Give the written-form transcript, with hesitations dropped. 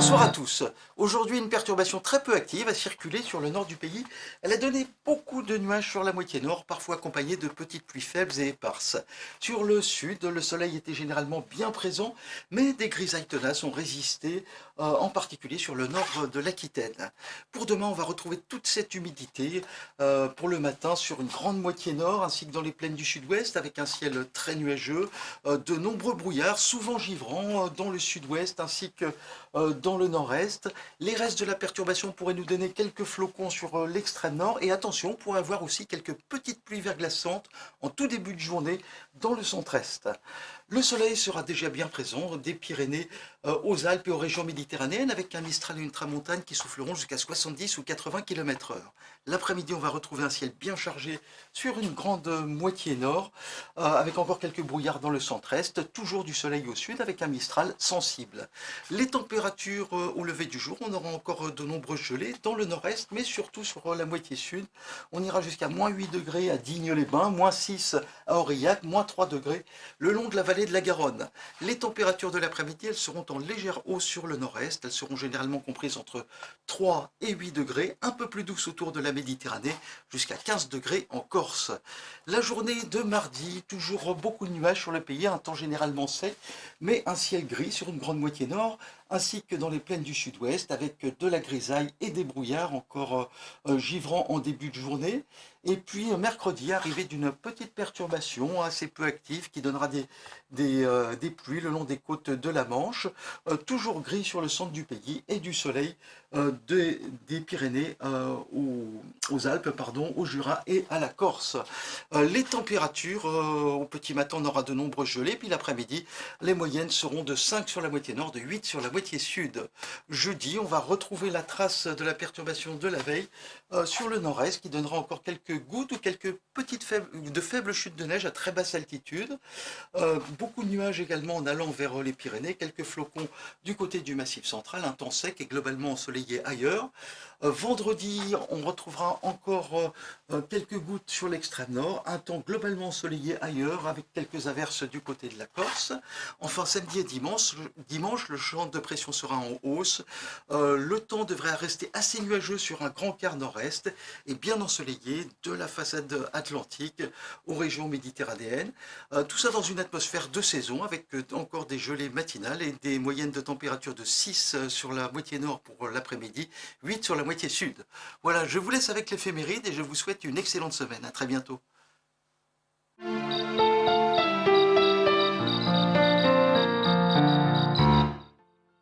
Bonsoir à tous. Aujourd'hui, une perturbation très peu active a circulé sur le nord du pays. Elle a donné beaucoup de nuages sur la moitié nord, parfois accompagnés de petites pluies faibles et éparses. Sur le sud, le soleil était généralement bien présent, mais des grisailles tenaces ont résisté, en particulier sur le nord de l'Aquitaine. Pour demain, on va retrouver toute cette humidité pour le matin sur une grande moitié nord, ainsi que dans les plaines du sud-ouest, avec un ciel très nuageux, de nombreux brouillards, souvent givrants, dans le sud-ouest, ainsi que dans le nord-est. Les restes de la perturbation pourraient nous donner quelques flocons sur l'extrême nord. Et attention, on pourrait avoir aussi quelques petites pluies verglaçantes en tout début de journée dans le centre-est. Le soleil sera déjà bien présent des Pyrénées aux Alpes et aux régions méditerranéennes, avec un Mistral et une tramontane qui souffleront jusqu'à 70 ou 80 km/h. L'après-midi, on va retrouver un ciel bien chargé sur une grande moitié nord, avec encore quelques brouillards dans le centre-est, toujours du soleil au sud, avec un Mistral sensible. Les températures au lever du jour, on aura encore de nombreuses gelées dans le nord-est, mais surtout sur la moitié sud. On ira jusqu'à -8 degrés à Digne-les-Bains, -6 à Aurillac, -3 degrés le long de la vallée de la Garonne. Les températures de l'après-midi, elles seront en légère hausse sur le nord-est. Elles seront généralement comprises entre 3 et 8 degrés, un peu plus douces autour de la Méditerranée, jusqu'à 15 degrés en Corse. La journée de mardi, toujours beaucoup de nuages sur le pays, un temps généralement sec, mais un ciel gris sur une grande moitié nord, ainsi que dans les plaines du sud-ouest, avec de la grisaille et des brouillards encore givrants en début de journée. Et puis mercredi, arrivée d'une petite perturbation assez peu active qui donnera des pluies le long des côtes de la Manche, toujours gris sur le centre du pays et du soleil des Pyrénées aux Alpes, pardon, au Jura et à la Corse. Les températures, au petit matin, on aura de nombreuses gelées, puis l'après-midi, les moyennes seront de 5 sur la moitié nord, de 8 sur la moitié sud. Jeudi, on va retrouver la trace de la perturbation de la veille sur le nord-est, qui donnera encore quelques gouttes ou quelques de faibles chutes de neige à très basse altitude. Beaucoup de nuages également en allant vers les Pyrénées, quelques flocons du côté du Massif central, un temps sec et globalement ensoleillé ailleurs. Vendredi, on retrouvera encore quelques gouttes sur l'extrême nord, un temps globalement ensoleillé ailleurs avec quelques averses du côté de la Corse. Enfin, samedi et dimanche, le champ de pression sera en hausse. Le temps devrait rester assez nuageux sur un grand quart nord-est et bien ensoleillé de la façade atlantique aux régions méditerranéennes. Tout ça dans une atmosphère de saison avec encore des gelées matinales et des moyennes de température de 6 sur la moitié nord pour l'après-midi, 8 sur la moitié sud. Voilà, je vous laisse avec l'éphéméride et je vous souhaite une excellente semaine. À très bientôt.